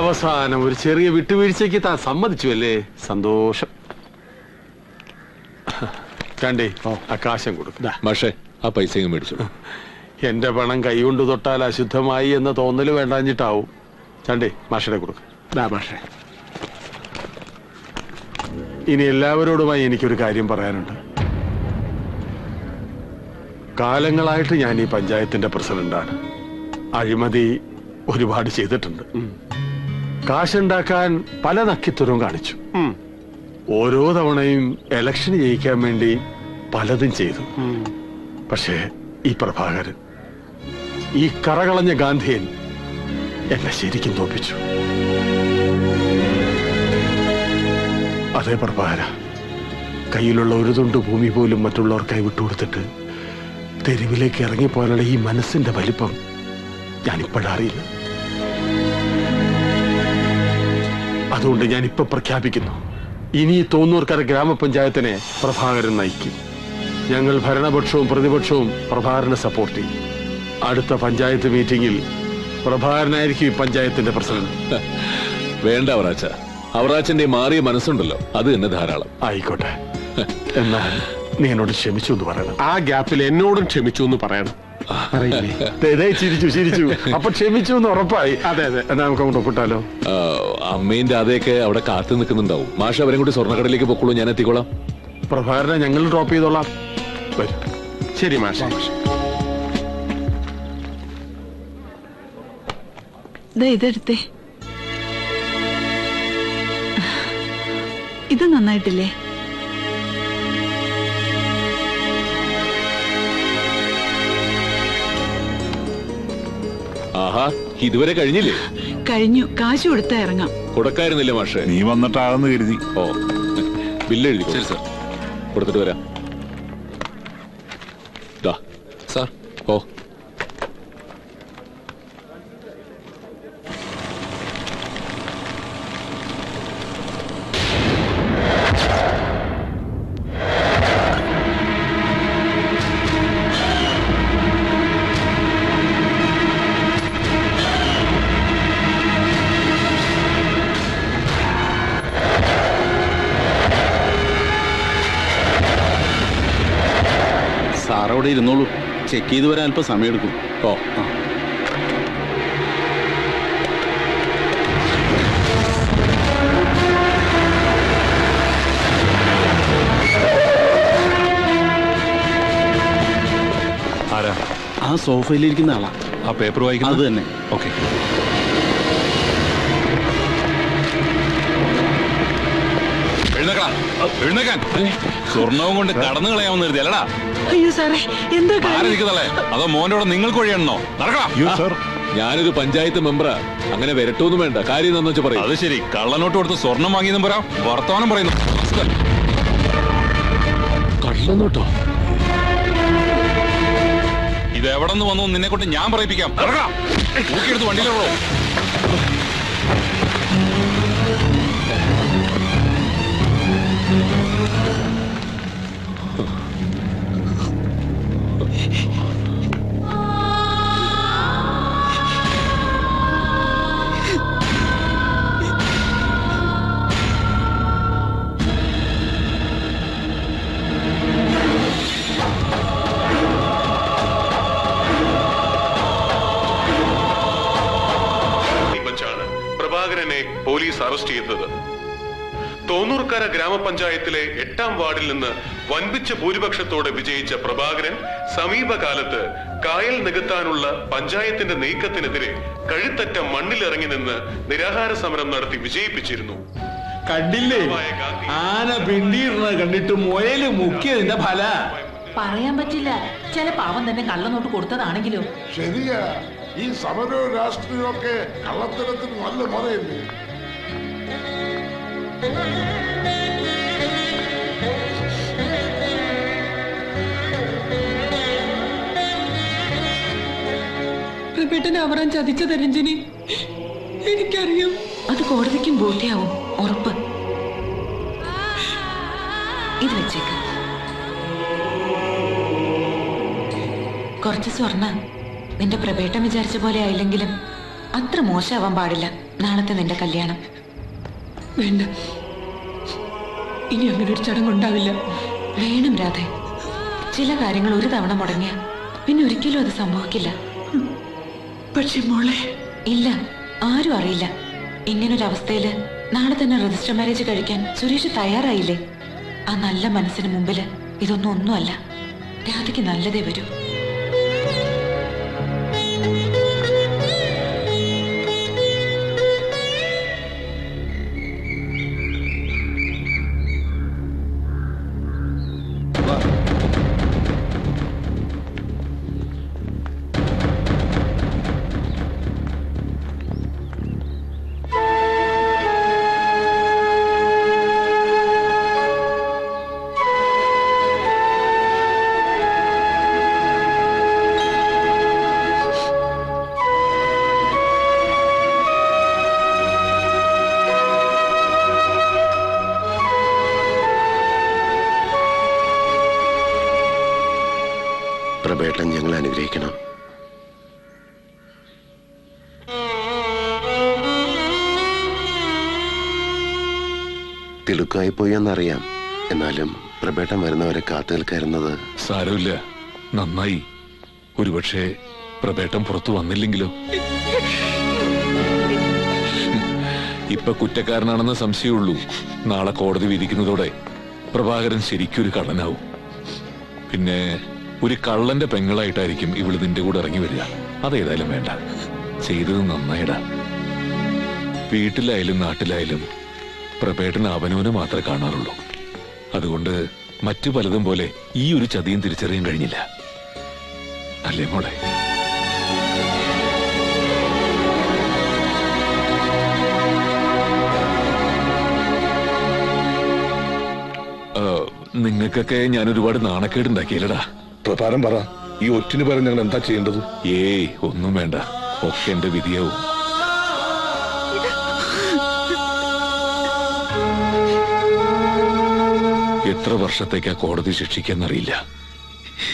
അവസാനം ഒരു ചെറിയ വിട്ടുവീഴ്ചയ്ക്ക് താൻ സമ്മതിച്ചു അല്ലേ? സന്തോഷം. കണ്ടേ ആകാശം കൊടുക്കും. മാഷേ ആ പൈസ മേടിച്ചു. എന്റെ പണം കൈകൊണ്ട് തൊട്ടാൽ അശുദ്ധമായി എന്ന തോന്നല് വേണ്ടാഞ്ഞിട്ടാവും. ചണ്ടേ മാഷയുടെ കൊടുക്കും. മാഷേ, ഇനി എല്ലാവരോടുമായി എനിക്കൊരു കാര്യം പറയാനുണ്ട്. കാലങ്ങളായിട്ട് ഞാൻ ഈ പഞ്ചായത്തിന്റെ പ്രസിഡന്റാണ്. അഴിമതി ഒരുപാട് ചെയ്തിട്ടുണ്ട്. കാശുണ്ടാക്കാൻ പല നക്കിത്തുരവും കാണിച്ചു. ഓരോ തവണയും ഇലക്ഷൻ ജയിക്കാൻ വേണ്ടി പലതും ചെയ്തു. പക്ഷേ ഈ പ്രഭാകരൻ, ഈ കറകളഞ്ഞ ഗാന്ധിയൻ എന്നെ ശരിക്കും തോപ്പിച്ചു. അതേ പ്രഭാകര, കയ്യിലുള്ള ഒരു തുണ്ട് ഭൂമി പോലും മറ്റുള്ളവർക്കായി വിട്ടുകൊടുത്തിട്ട് തെരുവിലേക്ക് ഇറങ്ങിപ്പോലുള്ള ഈ മനസ്സിന്റെ വലിപ്പം ഞാനിപ്പോഴറിയില്ല. അതുകൊണ്ട് ഞാനിപ്പോ പ്രഖ്യാപിക്കുന്നു, ഇനി തോന്നൂർക്കര ഗ്രാമപഞ്ചായത്തിനെ പ്രഭാകരൻ നയിക്കും. ഞങ്ങൾ ഭരണപക്ഷവും പ്രതിപക്ഷവും പ്രഭാകരനെ സപ്പോർട്ട് ചെയ്യും. അടുത്ത പഞ്ചായത്ത് മീറ്റിംഗിൽ പ്രഭാകരനായിരിക്കും ഈ പഞ്ചായത്തിന്റെ പ്രസിഡന്റ്. വേണ്ട അവറാച്ച, അവറാച്ചന്റെ മാറിയ മനസ്സുണ്ടല്ലോ, അത് തന്നെ ധാരാളം. ആയിക്കോട്ടെ, എന്നാൽ നീ എന്നോട് ക്ഷമിച്ചു എന്ന് പറയണം. ആ ഗ്യാപ്പിൽ എന്നോടും ക്ഷമിച്ചു എന്ന് പറയണം. ചിരിച്ചു. അപ്പൊ ക്ഷമിച്ചു എന്ന് ഉറപ്പായി. അതെ അതെ, എന്നാ നമുക്ക് അങ്ങോട്ട് ഒപ്പിട്ടാലോ? അമ്മയും രാധയൊക്കെ അവിടെ കാത്തു നിൽക്കുന്നുണ്ടാവും. മാഷ അവരും കൂടി സ്വർണ്ണക്കടയിലേക്ക് പൊക്കോളൂ, ഞാൻ എത്തിക്കോളാം. പ്രഭാകരനെ ഞങ്ങൾ ഡ്രോപ്പ് ചെയ്തോളാം. ശരി മാഷ. ഇതെടുത്തേ. ഇത് നന്നായിട്ടില്ലേ? ആഹാ, ഇതുവരെ കഴിഞ്ഞില്ലേ? കഴിഞ്ഞു. കാശ് കൊടുത്താ ഇറങ്ങാം. കൊടുക്കായിരുന്നില്ല മാഷേ? നീ വന്നിട്ടാണെന്ന് കരുതി. ഓ, ബില്ല് എഴുതി. ശരി സാർ, കൊടുത്തിട്ട് വരാം. സാർ ഓ, സാറവിടെ ഇരുന്നോളൂ, ചെക്ക് ചെയ്ത് വരാൻ അല്പം സമയമെടുക്കും. ഓ, ആരാ? ആ സോഫയിലിരിക്കുന്ന ആളാ. ആ പേപ്പർ വായിക്കുന്നത്? അത് തന്നെ. ഓക്കെ. എഴുന്നേക്കാൻ സ്വർണവും കൊണ്ട് കടന്നു കളയാമെന്ന് കരുതിയല്ലടാ? അയ്യോ സാറേ, എന്താ ആരെനിക്കതല്ലേ? അതോ മോന്റെ കൂടെ നിങ്ങൾക്ക് വഴിയാണോ? നടക്കണം. ഞാനൊരു പഞ്ചായത്ത് മെമ്പറാ, അങ്ങനെ വരട്ടൊന്നും വേണ്ട. കാര്യം എന്താന്ന് വെച്ചാൽ പറയും. അത് ശരി, കള്ളനോട്ട് കൊടുത്ത് സ്വർണം വാങ്ങിയതും പോരാ, വർത്തമാനം പറയുന്നു. കള്ളനോട്ടോ? ഇത് എവിടെ നിന്ന് വന്നു നിന്നെ കൊണ്ട് ഞാൻ പറയിപ്പിക്കാം. ൂക്കിയെടുത്ത് വണ്ടിയിലുള്ളൂ. പ്രഭാകരനെ പോലീസ് അറസ്റ്റ് ചെയ്തത്. തോന്നൂർക്കര ഗ്രാമപഞ്ചായത്തിലെ 8ാം വാർഡിൽ നിന്ന് വൻപിച്ച ഭൂരിപക്ഷത്തോടെ വിജയിച്ച പ്രഭാകരൻ സമീപകാലത്ത് കായൽ നികത്താനുള്ള പഞ്ചായത്തിന്റെ നീക്കത്തിനെതിരെ കഴുത്തറ്റ മണ്ണിലിറങ്ങി നിന്ന് നിരാഹാര സമരം നടത്തി വിജയിപ്പിച്ചിരുന്നു. കണ്ടില്ലേ, ആന പിണ്ടിയിരുന്നത് കണ്ടിട്ട് മുയല് മുക്കിയതിന്റെ ഫല പറയാൻ പറ്റില്ല. ചില പാവം തന്നെ കള്ളനോട്ട് കൊടുത്തതാണെങ്കിലും. ശരിയാ, ഈ സമരവും രാഷ്ട്രീയമൊക്കെ കള്ളത്തരത്തിന് നല്ല മുറയല്ലേ? പ്രഭേട്ടനെ അവരാൻ ചതിച്ചത് രഞ്ജിനി, എനിക്കറിയാം. അത് കോടതിക്കും ബോധ്യാവും, ഉറപ്പ്. ഇത് വെച്ചേക്ക്. കുറച്ച് സ്വർണ്ണ നിന്റെ പ്രഭേട്ടം വിചാരിച്ച പോലെ ആയില്ലെങ്കിലും അത്ര മോശമാവാൻ പാടില്ല. നാളത്തെ നിന്റെ കല്യാണം. വേണ്ട, ഇനി അങ്ങനെ ഒരു ചടങ്ങുണ്ടാവില്ല. വേണം രാധേ. ചില കാര്യങ്ങൾ ഒരു തവണ മുടങ്ങിയ പിന്നെ ഒരിക്കലും അത് സംഭവിക്കില്ല. പക്ഷെ മോളെ, ഇല്ല, ആരും അറിയില്ല. ഇങ്ങനൊരവസ്ഥയില് നാളെ തന്നെ രജിസ്റ്റർ മാരേജ് കഴിക്കാൻ സുരേഷ് തയ്യാറായില്ലേ? ആ നല്ല മനസ്സിന് മുമ്പില് ഇതൊന്നും ഒന്നുമല്ല. രാധയ്ക്ക് നല്ലതേ വരൂ. പ്രഭേട്ടൻ ഞങ്ങളെ അനുഗ്രഹിക്കണം. തിടുക്കായി പോയി എന്നറിയാം. എന്നാലും പ്രഭേട്ടൻ വരുന്നവരെ കാത്തു നിൽക്കാറുന്നത് സാരമില്ല, നന്നായി. ഒരുപക്ഷെ പ്രഭേട്ടൻ പുറത്തു വന്നില്ലെങ്കിലോ? ഇപ്പൊ കുറ്റക്കാരനാണെന്ന് സംശയമുള്ളൂ. നാളെ കോടതി വിധിക്കുന്നതോടെ പ്രഭാകരൻ ശരിക്കൊരു കള്ളനാവും. പിന്നെ ഒരു കള്ളന്റെ പെങ്ങളായിട്ടായിരിക്കും ഇവള് നിന്റെ കൂടെ ഇറങ്ങി വരിക. അതേതായാലും വേണ്ട, ചെയ്തത് നന്നായിടാ. വീട്ടിലായാലും നാട്ടിലായാലും പ്രഭേട്ടൻ അവനവനെ മാത്രമേ കാണാറുള്ളൂ. അതുകൊണ്ട് മറ്റു പലതും പോലെ ഈ ഒരു ചതിയും തിരിച്ചറിയാൻ കഴിഞ്ഞില്ല, അല്ലേ മോളെ? നിങ്ങൾക്കൊക്കെ ഞാൻ ഒരുപാട് നാണക്കേടുണ്ടാക്കിയല്ലടാ. പ്രധാനം പറ, ഈ ഒറ്റിന് പേരെ ഞങ്ങൾ എന്താ ചെയ്യേണ്ടത്? ഏയ് ഒന്നും വേണ്ട, ഒക്കെ എന്റെ വിധിയാവും. എത്ര വർഷത്തേക്കാ കോടതി ശിക്ഷിക്കാന്നറിയില്ല.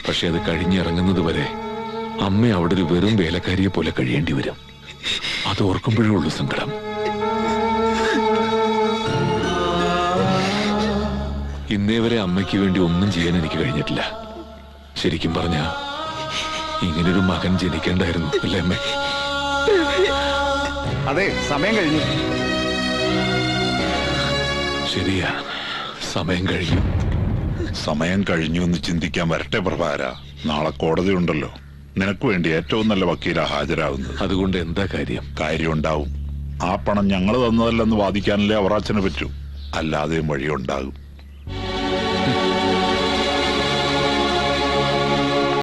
പക്ഷെ അത് കഴിഞ്ഞിറങ്ങുന്നത് വരെ അമ്മ അവിടെ ഒരു വെറും വേലക്കാരിയെ പോലെ കഴിയേണ്ടി വരും. അത് ഓർക്കുമ്പോഴേ ഉള്ളൂ സങ്കടം. ഇന്നേ വരെ അമ്മയ്ക്ക് വേണ്ടി ഒന്നും ചെയ്യാൻ എനിക്ക് കഴിഞ്ഞിട്ടില്ല. ശരിക്കും പറഞ്ഞ ഇങ്ങനൊരു മകൻ ജനിക്കേണ്ടായിരുന്നു, അല്ലേ അമ്മേ? അതെ, സമയം കഴിഞ്ഞു. ശരിയാ, സമയം കഴിഞ്ഞു. സമയം കഴിഞ്ഞു എന്ന് ചിന്തിക്കാൻ വരട്ടെ പ്രഭാര. നാളെ കോടതി ഉണ്ടല്ലോ. നിനക്ക് വേണ്ടി ഏറ്റവും നല്ല വക്കീലാ ഹാജരാകുന്നത്. അതുകൊണ്ട് എന്താ കാര്യം? കാര്യം ഉണ്ടാവും. ആ പണം ഞങ്ങൾ തന്നതല്ലെന്ന് വാദിക്കാനല്ലേ അവറാച്ചന് പറ്റൂ. അല്ലാതെയും വഴിയുണ്ടാകും.